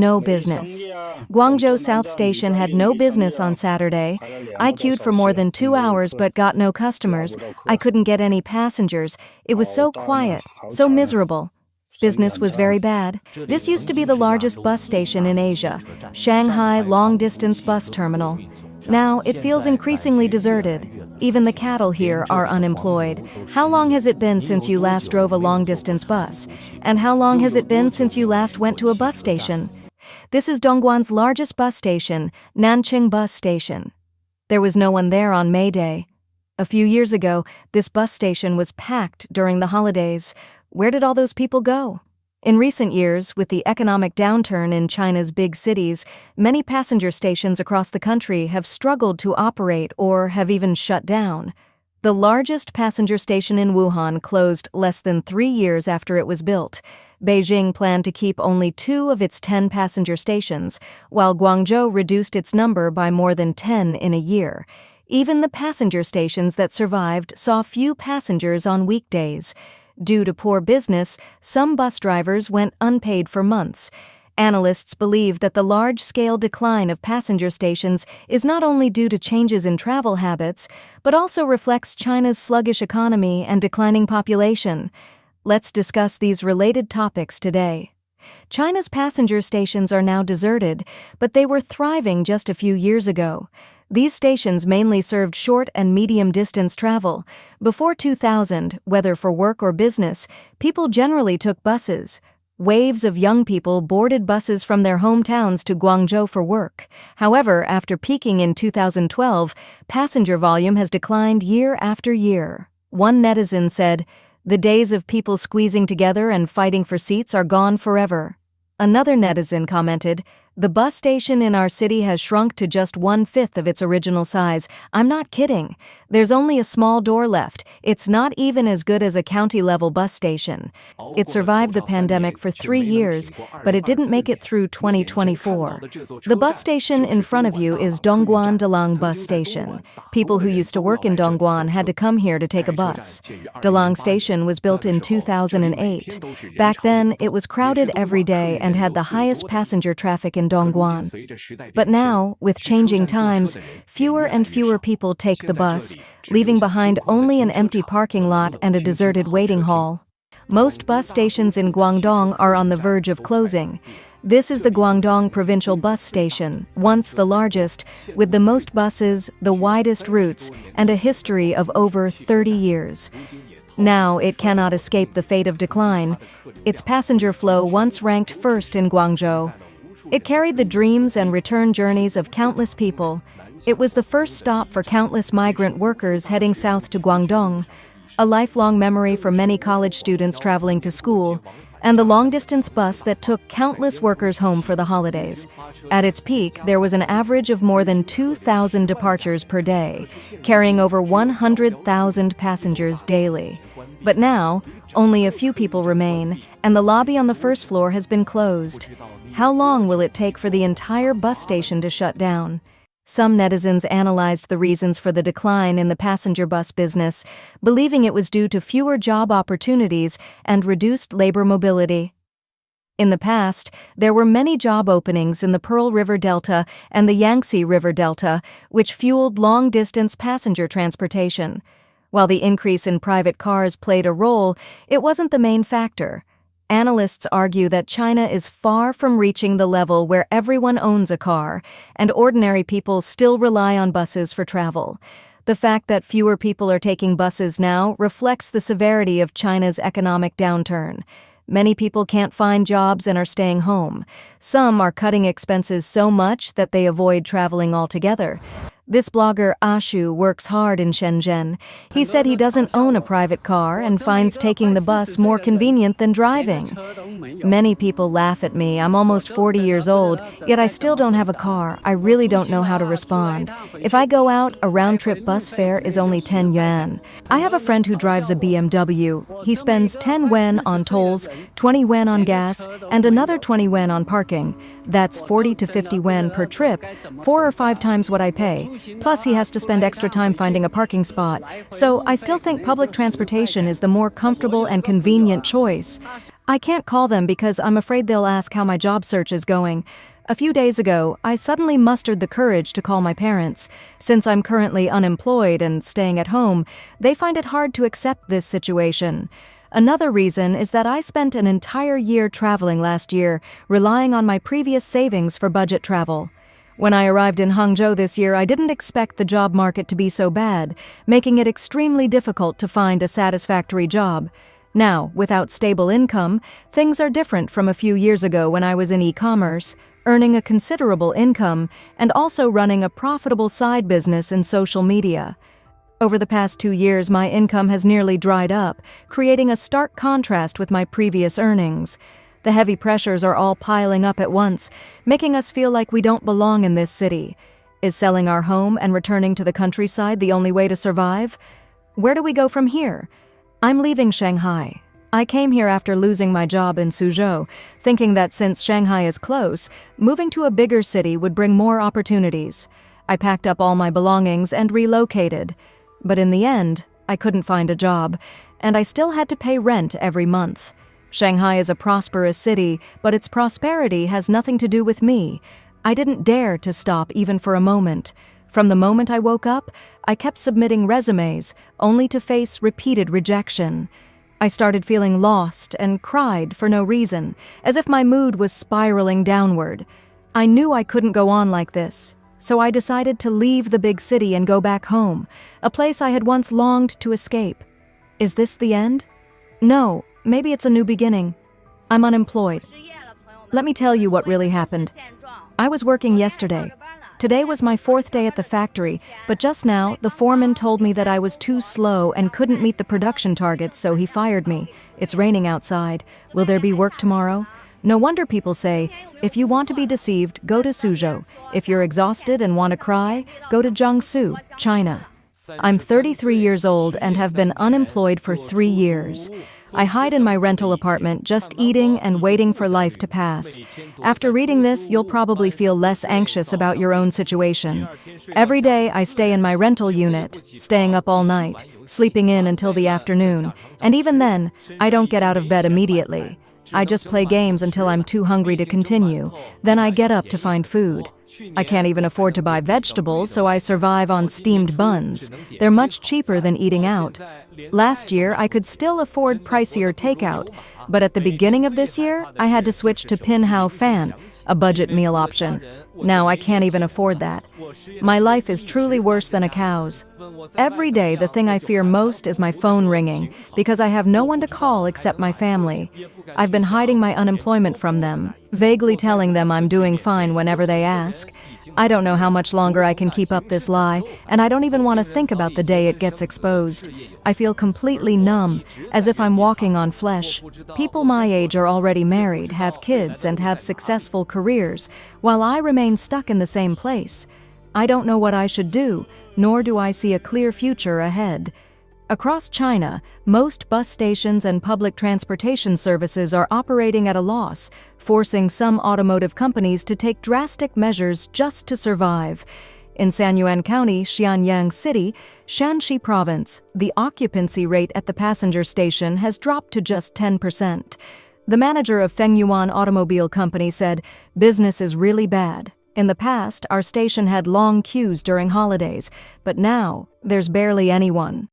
no business. Guangzhou South Station had no business on Saturday. I queued for more than 2 hours but got no customers. I couldn't get any passengers. It was so quiet, so miserable. Business was very bad. This used to be the largest bus station in Asia, Shanghai long-distance bus terminal. Now, it feels increasingly deserted. Even the cattle here are unemployed. How long has it been since you last drove a long-distance bus? And how long has it been since you last went to a bus station? This is Dongguan's largest bus station, Nanqing Bus Station. There was no one there on May Day. A few years ago, this bus station was packed during the holidays. Where did all those people go? In recent years, with the economic downturn in China's big cities, many passenger stations across the country have struggled to operate or have even shut down. The largest passenger station in Wuhan closed less than 3 years after it was built. Beijing planned to keep only 2 of its 10 passenger stations, while Guangzhou reduced its number by more than 10 in a year. Even the passenger stations that survived saw few passengers on weekdays. Due to poor business, some bus drivers went unpaid for months. Analysts believe that the large-scale decline of passenger stations is not only due to changes in travel habits, but also reflects China's sluggish economy and declining population. Let's discuss these related topics today. China's passenger stations are now deserted, but they were thriving just a few years ago. These stations mainly served short and medium-distance travel. Before 2000, whether for work or business, people generally took buses. Waves of young people boarded buses from their hometowns to Guangzhou for work. However, after peaking in 2012, passenger volume has declined year after year. One netizen said, "The days of people squeezing together and fighting for seats are gone forever." Another netizen commented, "The bus station in our city has shrunk to just 1/5 of its original size. I'm not kidding. There's only a small door left. It's not even as good as a county-level bus station. It survived the pandemic for 3 years, but it didn't make it through 2024. The bus station in front of you is Dongguan Dalang Bus Station. People who used to work in Dongguan had to come here to take a bus. Dalang Station was built in 2008. Back then, it was crowded every day and had the highest passenger traffic in Dongguan. But now, with changing times, fewer and fewer people take the bus, leaving behind only an empty parking lot and a deserted waiting hall. Most bus stations in Guangdong are on the verge of closing. This is the Guangdong Provincial Bus Station, once the largest, with the most buses, the widest routes, and a history of over 30 years. Now it cannot escape the fate of decline. Its passenger flow once ranked first in Guangzhou. It carried the dreams and return journeys of countless people. It was the first stop for countless migrant workers heading south to Guangdong, a lifelong memory for many college students traveling to school, and the long-distance bus that took countless workers home for the holidays. At its peak, there was an average of more than 2,000 departures per day, carrying over 100,000 passengers daily. But now, only a few people remain, and the lobby on the first floor has been closed. How long will it take for the entire bus station to shut down? Some netizens analyzed the reasons for the decline in the passenger bus business, believing it was due to fewer job opportunities and reduced labor mobility. In the past, there were many job openings in the Pearl River Delta and the Yangtze River Delta, which fueled long-distance passenger transportation. While the increase in private cars played a role, it wasn't the main factor. Analysts argue that China is far from reaching the level where everyone owns a car, and ordinary people still rely on buses for travel. The fact that fewer people are taking buses now reflects the severity of China's economic downturn. Many people can't find jobs and are staying home. Some are cutting expenses so much that they avoid traveling altogether. This blogger Ashu works hard in Shenzhen. He said he doesn't own a private car and finds taking the bus more convenient than driving. Many people laugh at me. I'm almost 40 years old, yet I still don't have a car. I really don't know how to respond. If I go out, a round-trip bus fare is only 10 yuan. I have a friend who drives a BMW. He spends 10 yuan on tolls, 20 yuan on gas, and another 20 yuan on parking. That's 40 to 50 yuan per trip, 4 or 5 times what I pay. Plus, he has to spend extra time finding a parking spot. So I still think public transportation is the more comfortable and convenient choice. I can't call them because I'm afraid they'll ask how my job search is going. A few days ago, I suddenly mustered the courage to call my parents. Since I'm currently unemployed and staying at home, they find it hard to accept this situation. Another reason is that I spent an entire year traveling last year, relying on my previous savings for budget travel. When I arrived in Hangzhou this year, I didn't expect the job market to be so bad, making it extremely difficult to find a satisfactory job. Now, without stable income, things are different from a few years ago when I was in e-commerce, earning a considerable income, and also running a profitable side business in social media. Over the past 2 years, my income has nearly dried up, creating a stark contrast with my previous earnings. The heavy pressures are all piling up at once, making us feel like we don't belong in this city. Is selling our home and returning to the countryside the only way to survive? Where do we go from here? I'm leaving Shanghai. I came here after losing my job in Suzhou, thinking that since Shanghai is close, moving to a bigger city would bring more opportunities. I packed up all my belongings and relocated. But in the end, I couldn't find a job, and I still had to pay rent every month. Shanghai is a prosperous city, but its prosperity has nothing to do with me. I didn't dare to stop even for a moment. From the moment I woke up, I kept submitting resumes, only to face repeated rejection. I started feeling lost and cried for no reason, as if my mood was spiraling downward. I knew I couldn't go on like this, so I decided to leave the big city and go back home, a place I had once longed to escape. Is this the end? No, maybe it's a new beginning. I'm unemployed. Let me tell you what really happened. I was working yesterday. Today was my 4th day at the factory, but just now, the foreman told me that I was too slow and couldn't meet the production targets, so he fired me. It's raining outside. Will there be work tomorrow? No wonder people say, if you want to be deceived, go to Suzhou. If you're exhausted and want to cry, go to Jiangsu, China. I'm 33 years old and have been unemployed for 3 years. I hide in my rental apartment, just eating and waiting for life to pass. After reading this, you'll probably feel less anxious about your own situation. Every day, I stay in my rental unit, staying up all night, sleeping in until the afternoon, and even then, I don't get out of bed immediately. I just play games until I'm too hungry to continue. Then I get up to find food. I can't even afford to buy vegetables, so I survive on steamed buns. They're much cheaper than eating out. Last year, I could still afford pricier takeout, but at the beginning of this year, I had to switch to Pin Hao Fan, a budget meal option. Now I can't even afford that. My life is truly worse than a cow's. Every day, the thing I fear most is my phone ringing, because I have no one to call except my family. I've been hiding my unemployment from them, vaguely telling them I'm doing fine whenever they ask. I don't know how much longer I can keep up this lie, and I don't even want to think about the day it gets exposed. I feel completely numb, as if I'm walking on flesh. People my age are already married, have kids, and have successful careers, while I remain stuck in the same place. I don't know what I should do, nor do I see a clear future ahead. Across China, most bus stations and public transportation services are operating at a loss, forcing some automotive companies to take drastic measures just to survive. In Sanyuan County, Xi'an City, Shanxi Province, the occupancy rate at the passenger station has dropped to just 10%. The manager of Fengyuan Automobile Company said, "Business is really bad. In the past, our station had long queues during holidays, but now there's barely anyone."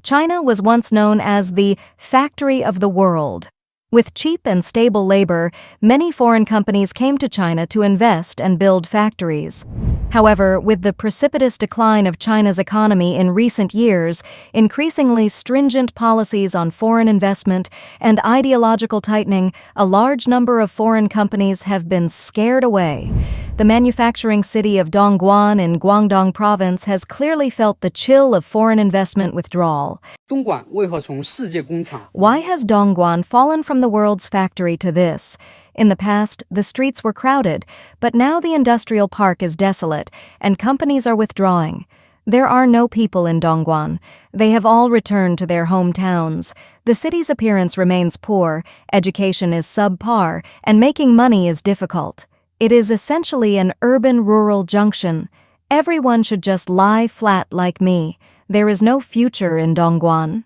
China was once known as the factory of the world. With cheap and stable labor, many foreign companies came to China to invest and build factories. However, with the precipitous decline of China's economy in recent years, increasingly stringent policies on foreign investment, and ideological tightening, a large number of foreign companies have been scared away. The manufacturing city of Dongguan in Guangdong Province has clearly felt the chill of foreign investment withdrawal. Why has Dongguan fallen from the world's factory to this? In the past, the streets were crowded, but now the industrial park is desolate, and companies are withdrawing. There are no people in Dongguan. They have all returned to their hometowns. The city's appearance remains poor, education is subpar, and making money is difficult. It is essentially an urban-rural junction. Everyone should just lie flat like me. There is no future in Dongguan.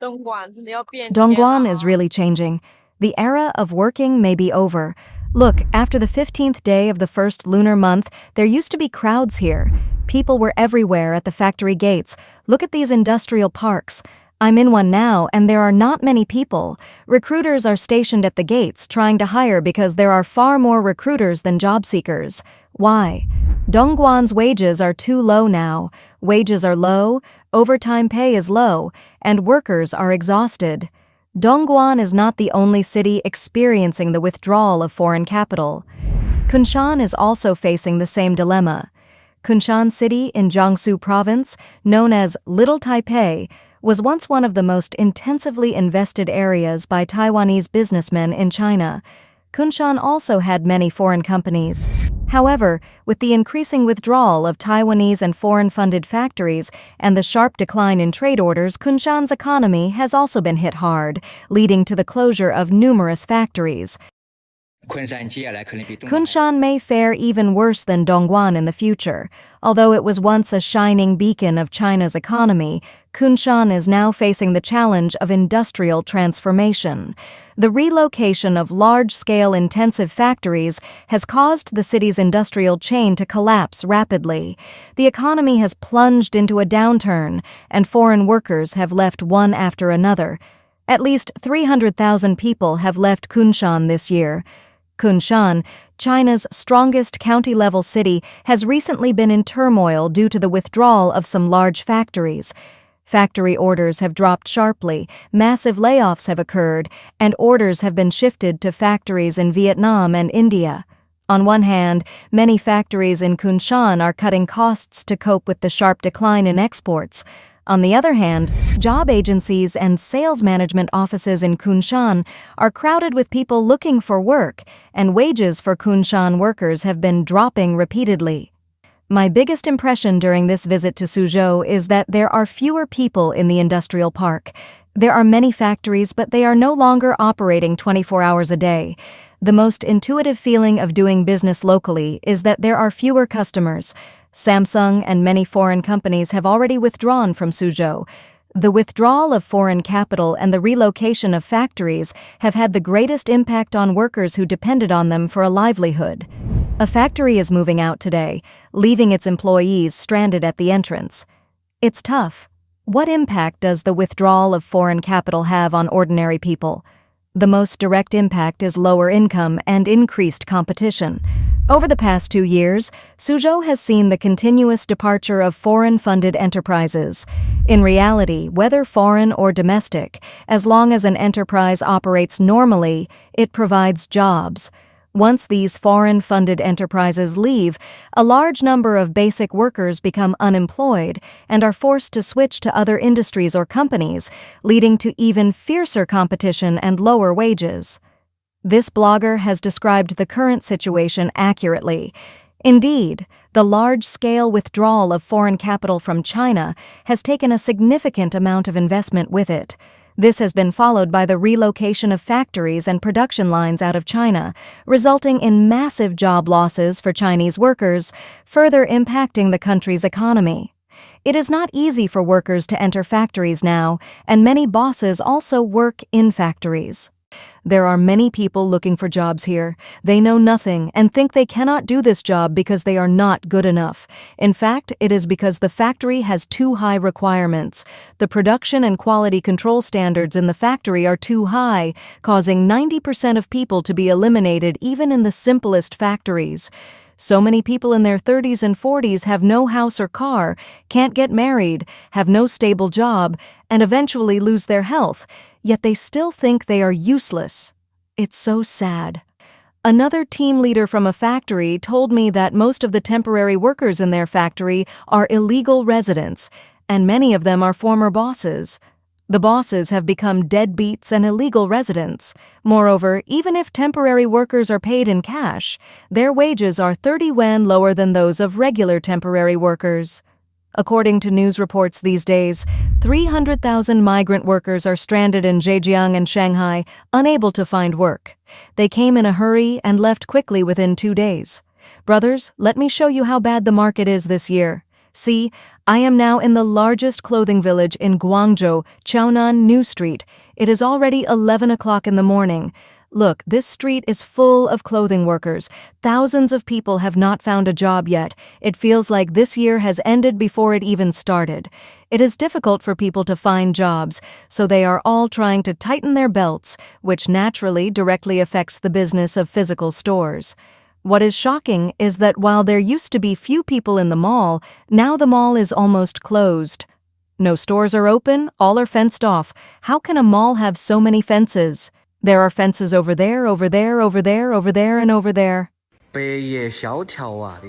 Dongguan is really changing. The era of working may be over. Look, after the 15th day of the first lunar month, there used to be crowds here. People were everywhere at the factory gates. Look at these industrial parks. I'm in one now, and there are not many people. Recruiters are stationed at the gates trying to hire because there are far more recruiters than job seekers. Why? Dongguan's wages are too low now. Wages are low, overtime pay is low, and workers are exhausted. Dongguan is not the only city experiencing the withdrawal of foreign capital. Kunshan is also facing the same dilemma. Kunshan City in Jiangsu Province, known as Little Taipei, was once one of the most intensively invested areas by Taiwanese businessmen in China. Kunshan also had many foreign companies. However, with the increasing withdrawal of Taiwanese and foreign-funded factories and the sharp decline in trade orders, Kunshan's economy has also been hit hard, leading to the closure of numerous factories. Kunshan may fare even worse than Dongguan in the future. Although it was once a shining beacon of China's economy, Kunshan is now facing the challenge of industrial transformation. The relocation of large-scale intensive factories has caused the city's industrial chain to collapse rapidly. The economy has plunged into a downturn, and foreign workers have left one after another. At least 300,000 people have left Kunshan this year. Kunshan, China's strongest county-level city, has recently been in turmoil due to the withdrawal of some large factories. Factory orders have dropped sharply, massive layoffs have occurred, and orders have been shifted to factories in Vietnam and India. On one hand, many factories in Kunshan are cutting costs to cope with the sharp decline in exports. On the other hand, job agencies and sales management offices in Kunshan are crowded with people looking for work, and wages for Kunshan workers have been dropping repeatedly. My biggest impression during this visit to Suzhou is that there are fewer people in the industrial park. There are many factories, but they are no longer operating 24 hours a day. The most intuitive feeling of doing business locally is that there are fewer customers. Samsung and many foreign companies have already withdrawn from Suzhou. The withdrawal of foreign capital and the relocation of factories have had the greatest impact on workers who depended on them for a livelihood. A factory is moving out today, leaving its employees stranded at the entrance. It's tough. What impact does the withdrawal of foreign capital have on ordinary people? The most direct impact is lower income and increased competition. Over the past 2 years, Suzhou has seen the continuous departure of foreign-funded enterprises. In reality, whether foreign or domestic, as long as an enterprise operates normally, it provides jobs. Once these foreign-funded enterprises leave, a large number of basic workers become unemployed and are forced to switch to other industries or companies, leading to even fiercer competition and lower wages. This blogger has described the current situation accurately. Indeed, the large-scale withdrawal of foreign capital from China has taken a significant amount of investment with it. This has been followed by the relocation of factories and production lines out of China, resulting in massive job losses for Chinese workers, further impacting the country's economy. It is not easy for workers to enter factories now, and many bosses also work in factories. There are many people looking for jobs here. They know nothing and think they cannot do this job because they are not good enough. In fact, it is because the factory has too high requirements. The production and quality control standards in the factory are too high, causing 90% of people to be eliminated even in the simplest factories. So many people in their 30s and 40s have no house or car, can't get married, have no stable job, and eventually lose their health, yet they still think they are useless. It's so sad. Another team leader from a factory told me that most of the temporary workers in their factory are illegal residents, and many of them are former bosses. The bosses have become deadbeats and illegal residents. Moreover, even if temporary workers are paid in cash, their wages are 30 yuan lower than those of regular temporary workers. According to news reports these days, 300,000 migrant workers are stranded in Zhejiang and Shanghai, unable to find work. They came in a hurry and left quickly within 2 days. Brothers, let me show you how bad the market is this year. See, I am now in the largest clothing village in Guangzhou, Chaonan New Street. It is already 11 o'clock in the morning. Look, this street is full of clothing workers. Thousands of people have not found a job yet. It feels like this year has ended before it even started. It is difficult for people to find jobs, so they are all trying to tighten their belts, which naturally directly affects the business of physical stores. What is shocking is that while there used to be few people in the mall, now the mall is almost closed. No stores are open, all are fenced off. How can a mall have so many fences? There are fences over there, over there, over there, over there, and over there.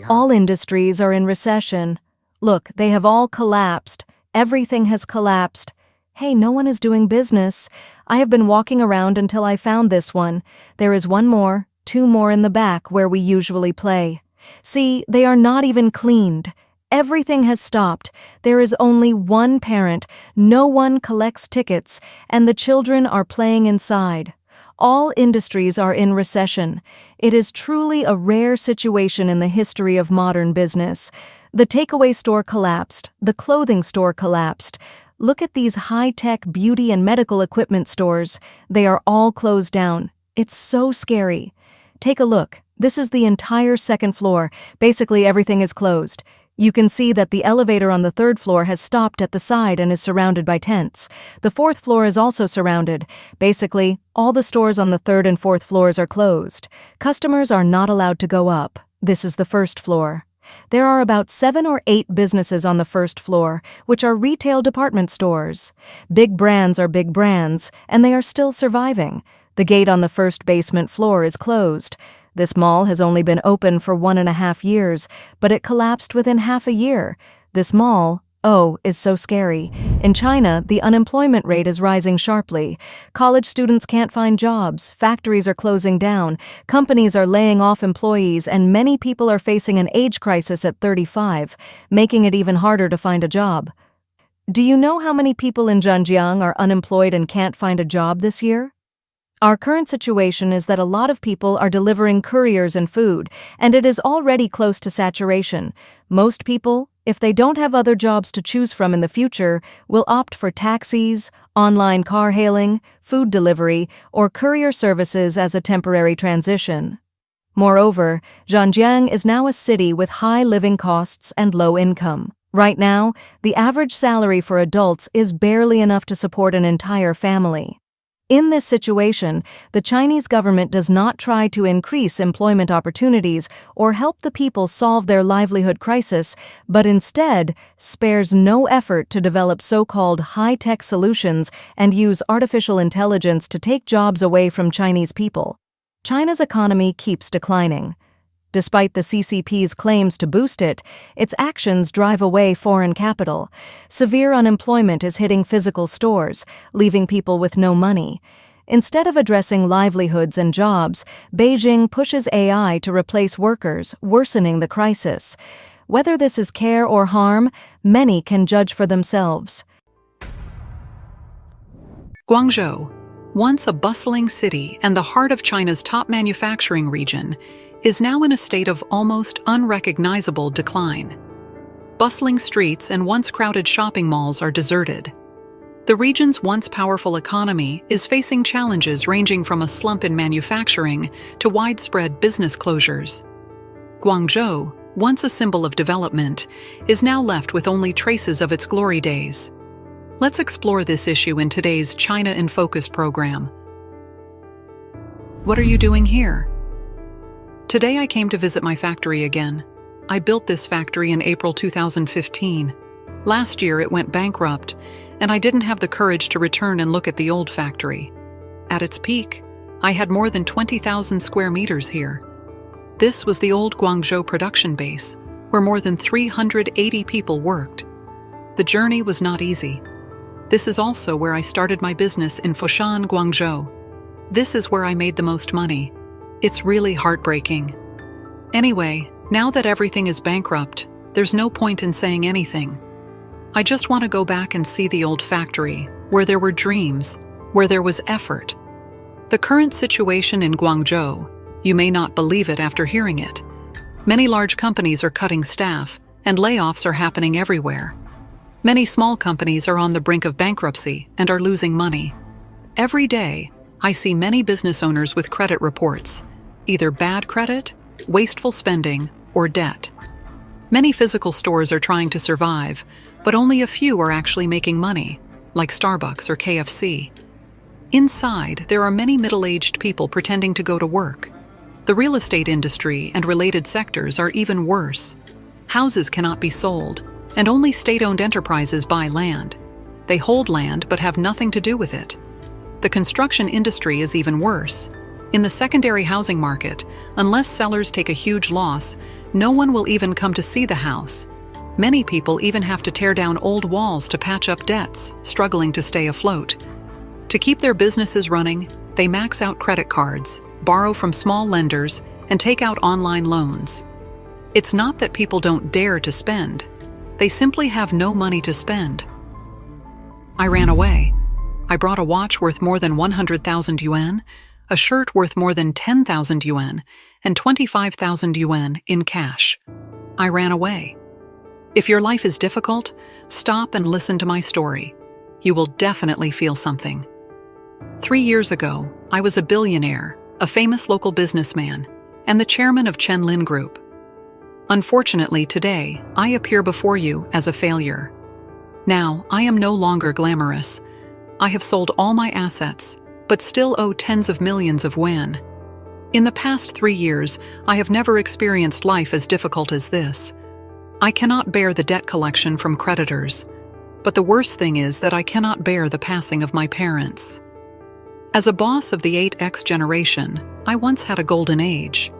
All industries are in recession. Look, they have all collapsed. Everything has collapsed. Hey, no one is doing business. I have been walking around until I found this one. There is one more, two more in the back where we usually play. See, they are not even cleaned. Everything has stopped. There is only one parent. No one collects tickets, and the children are playing inside. All industries are in recession. It is truly a rare situation in the history of modern business. The takeaway store collapsed. The clothing store collapsed. Look at these high-tech beauty and medical equipment stores. They are all closed down. It's so scary. Take a look. This is the entire second floor. Basically, everything is closed. You can see that the elevator on the third floor has stopped at the side and is surrounded by tents. The fourth floor is also surrounded. Basically, all the stores on the third and fourth floors are closed. Customers are not allowed to go up. This is the first floor. There are about 7 or 8 businesses on the first floor, which are retail department stores. Big brands are big brands, and they are still surviving. The gate on the first basement floor is closed. This mall has only been open for 1.5 years, but it collapsed within half a year. This mall, is so scary. In China, the unemployment rate is rising sharply. College students can't find jobs, factories are closing down, companies are laying off employees, and many people are facing an age crisis at 35, making it even harder to find a job. Do you know how many people in Zhejiang are unemployed and can't find a job this year? Our current situation is that a lot of people are delivering couriers and food, and it is already close to saturation. Most people, if they don't have other jobs to choose from in the future, will opt for taxis, online car hailing, food delivery, or courier services as a temporary transition. Moreover, Zhejiang is now a city with high living costs and low income. Right now, the average salary for adults is barely enough to support an entire family. In this situation, the Chinese government does not try to increase employment opportunities or help the people solve their livelihood crisis, but instead spares no effort to develop so-called high-tech solutions and use artificial intelligence to take jobs away from Chinese people. China's economy keeps declining. Despite the CCP's claims to boost it, its actions drive away foreign capital. Severe unemployment is hitting physical stores, leaving people with no money. Instead of addressing livelihoods and jobs, Beijing pushes AI to replace workers, worsening the crisis. Whether this is care or harm, many can judge for themselves. Guangzhou, once a bustling city and the heart of China's top manufacturing region, is now in a state of almost unrecognizable decline. Bustling streets and once crowded shopping malls are deserted. The region's once powerful economy is facing challenges ranging from a slump in manufacturing to widespread business closures. Guangzhou, once a symbol of development, is now left with only traces of its glory days. Let's explore this issue in today's China in Focus program. What are you doing here? Today I came to visit my factory again. I built this factory in April 2015. Last year it went bankrupt, and I didn't have the courage to return and look at the old factory. At its peak, I had more than 20,000 square meters here. This was the old Guangzhou production base, where more than 380 people worked. The journey was not easy. This is also where I started my business in Foshan, Guangzhou. This is where I made the most money. It's really heartbreaking. Anyway, now that everything is bankrupt, there's no point in saying anything. I just want to go back and see the old factory, where there were dreams, where there was effort. The current situation in Guangzhou, you may not believe it after hearing it. Many large companies are cutting staff, and layoffs are happening everywhere. Many small companies are on the brink of bankruptcy and are losing money. Every day, I see many business owners with credit reports, either bad credit, wasteful spending, or debt. Many physical stores are trying to survive, but only a few are actually making money, like Starbucks or KFC. Inside, there are many middle-aged people pretending to go to work. The real estate industry and related sectors are even worse. Houses cannot be sold, and only state-owned enterprises buy land. They hold land but have nothing to do with it. The construction industry is even worse. In the secondary housing market, unless sellers take a huge loss, no one will even come to see the house. Many people even have to tear down old walls to patch up debts, struggling to stay afloat. To keep their businesses running, they max out credit cards, borrow from small lenders, and take out online loans. It's not that people don't dare to spend. They simply have no money to spend. I ran away. I brought a watch worth more than 100,000 yuan, a shirt worth more than 10,000 yuan, and 25,000 yuan in cash. I ran away. If your life is difficult, stop and listen to my story. You will definitely feel something. 3 years ago, I was a billionaire, a famous local businessman, and the chairman of Chenlin Group. Unfortunately, today, I appear before you as a failure. Now, I am no longer glamorous. I have sold all my assets, but still owe tens of millions of yuan. In the past 3 years, I have never experienced life as difficult as this. I cannot bear the debt collection from creditors, but the worst thing is that I cannot bear the passing of my parents. As a boss of the 8X generation, I once had a golden age.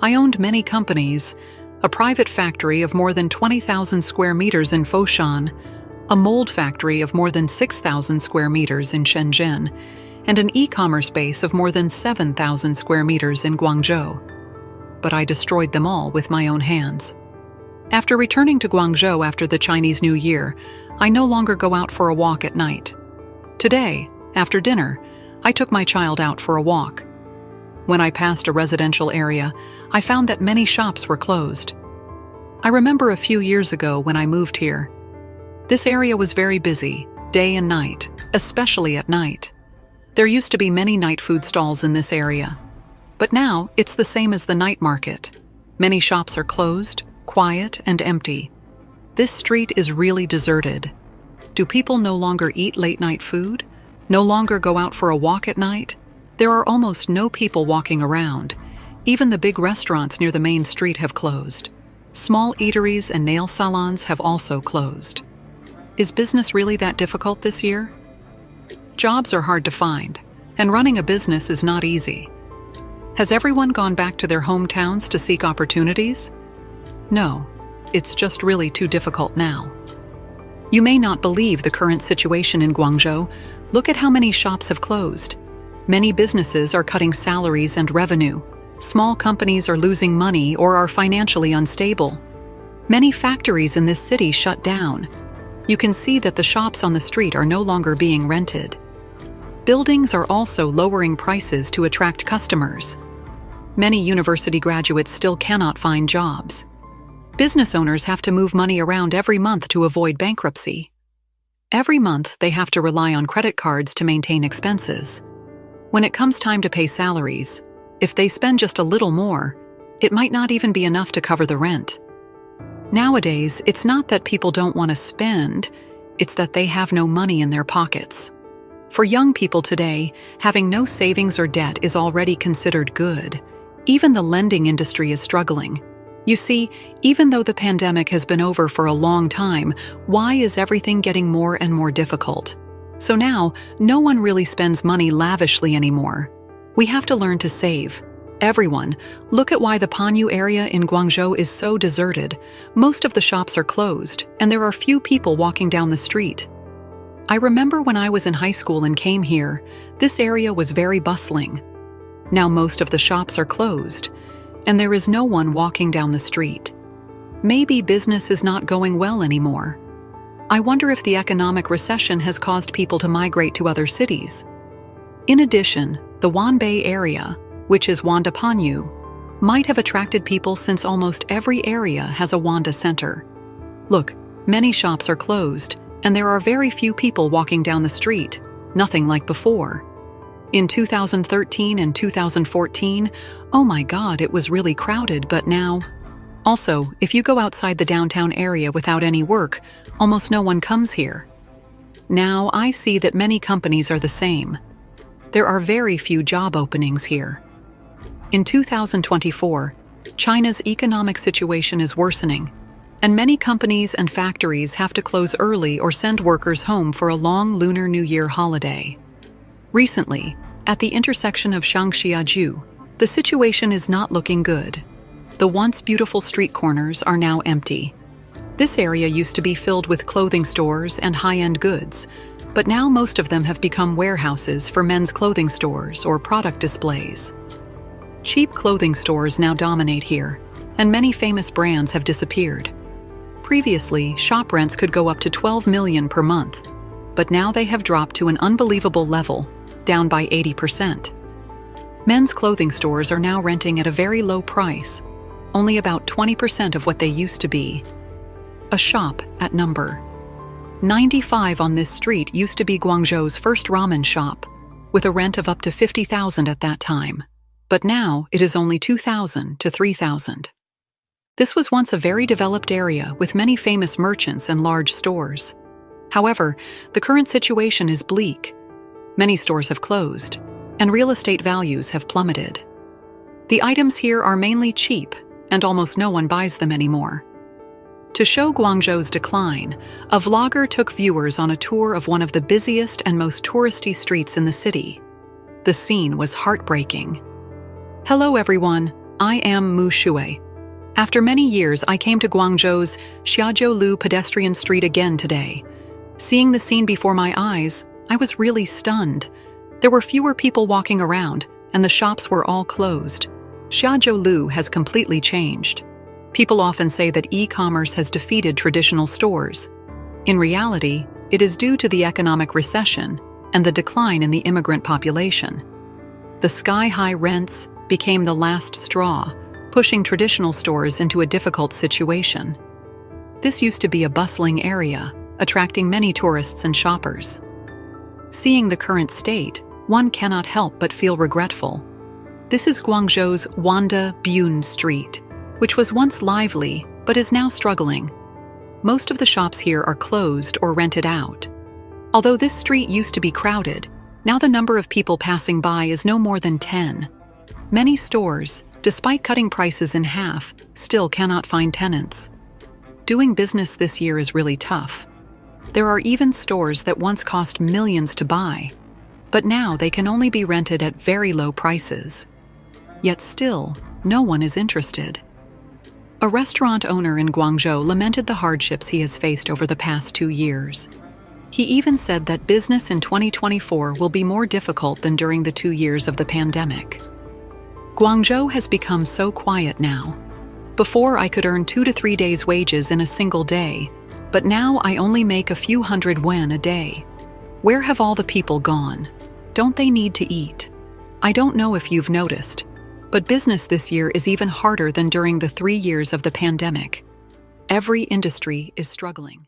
I owned many companies, a private factory of more than 20,000 square meters in Foshan, a mold factory of more than 6,000 square meters in Shenzhen, and an e-commerce base of more than 7,000 square meters in Guangzhou. But I destroyed them all with my own hands. After returning to Guangzhou after the Chinese New Year, I no longer go out for a walk at night. Today, after dinner, I took my child out for a walk. When I passed a residential area, I found that many shops were closed. I remember a few years ago when I moved here. This area was very busy, day and night, especially at night. There used to be many night food stalls in this area. But now, it's the same as the night market. Many shops are closed, quiet, and empty. This street is really deserted. Do people no longer eat late-night food? No longer go out for a walk at night? There are almost no people walking around. Even the big restaurants near the main street have closed. Small eateries and nail salons have also closed. Is business really that difficult this year? Jobs are hard to find, and running a business is not easy. Has everyone gone back to their hometowns to seek opportunities? No, it's just really too difficult now. You may not believe the current situation in Guangzhou. Look at how many shops have closed. Many businesses are cutting salaries and revenue. Small companies are losing money or are financially unstable. Many factories in this city shut down. You can see that the shops on the street are no longer being rented. Buildings are also lowering prices to attract customers. Many university graduates still cannot find jobs. Business owners have to move money around every month to avoid bankruptcy. Every month, they have to rely on credit cards to maintain expenses. When it comes time to pay salaries, if they spend just a little more, it might not even be enough to cover the rent. Nowadays, it's not that people don't want to spend, it's that they have no money in their pockets. For young people today, having no savings or debt is already considered good. Even the lending industry is struggling. You see, even though the pandemic has been over for a long time, why is everything getting more and more difficult? So now, no one really spends money lavishly anymore. We have to learn to save. Everyone, look at why the Panyu area in Guangzhou is so deserted. Most of the shops are closed, and there are few people walking down the street. I remember when I was in high school and came here, this area was very bustling. Now most of the shops are closed, and there is no one walking down the street. Maybe business is not going well anymore. I wonder if the economic recession has caused people to migrate to other cities. In addition, the Wanbei area, which is Wanda Panyu, might have attracted people since almost every area has a Wanda center. Look, many shops are closed, and there are very few people walking down the street, nothing like before. In 2013 and 2014, oh my God, it was really crowded, but now... Also, if you go outside the downtown area without any work, almost no one comes here. Now, I see that many companies are the same. There are very few job openings here. In 2024, China's economic situation is worsening, and many companies and factories have to close early or send workers home for a long Lunar New Year holiday. Recently, at the intersection of Shangxiaju, the situation is not looking good. The once beautiful street corners are now empty. This area used to be filled with clothing stores and high-end goods, but now most of them have become warehouses for men's clothing stores or product displays. Cheap clothing stores now dominate here, and many famous brands have disappeared. Previously, shop rents could go up to 12 million per month, but now they have dropped to an unbelievable level, down by 80%. Men's clothing stores are now renting at a very low price, only about 20% of what they used to be. A shop at number 95 on this street used to be Guangzhou's first ramen shop, with a rent of up to 50,000 at that time, but now it is only 2,000 to 3,000. This was once a very developed area with many famous merchants and large stores. However, the current situation is bleak. Many stores have closed, and real estate values have plummeted. The items here are mainly cheap, and almost no one buys them anymore. To show Guangzhou's decline, a vlogger took viewers on a tour of one of the busiest and most touristy streets in the city. The scene was heartbreaking. Hello everyone, I am Mu Shui. After many years, I came to Guangzhou's Xiajiulu pedestrian street again today. Seeing the scene before my eyes, I was really stunned. There were fewer people walking around, and the shops were all closed. Xiajiulu has completely changed. People often say that e-commerce has defeated traditional stores. In reality, it is due to the economic recession and the decline in the immigrant population. The sky-high rents became the last straw, pushing traditional stores into a difficult situation. This used to be a bustling area, attracting many tourists and shoppers. Seeing the current state, one cannot help but feel regretful. This is Guangzhou's Wanda Bun Street, which was once lively but is now struggling. Most of the shops here are closed or rented out. Although this street used to be crowded, now the number of people passing by is no more than 10. Many stores, despite cutting prices in half, still cannot find tenants. Doing business this year is really tough. There are even stores that once cost millions to buy, but now they can only be rented at very low prices. Yet still, no one is interested. A restaurant owner in Guangzhou lamented the hardships he has faced over the past 2 years. He even said that business in 2024 will be more difficult than during the 2 years of the pandemic. Guangzhou has become so quiet now. Before, I could earn 2 to 3 days' wages in a single day, but now I only make a few hundred yuan a day. Where have all the people gone? Don't they need to eat? I don't know if you've noticed, but business this year is even harder than during the 3 years of the pandemic. Every industry is struggling.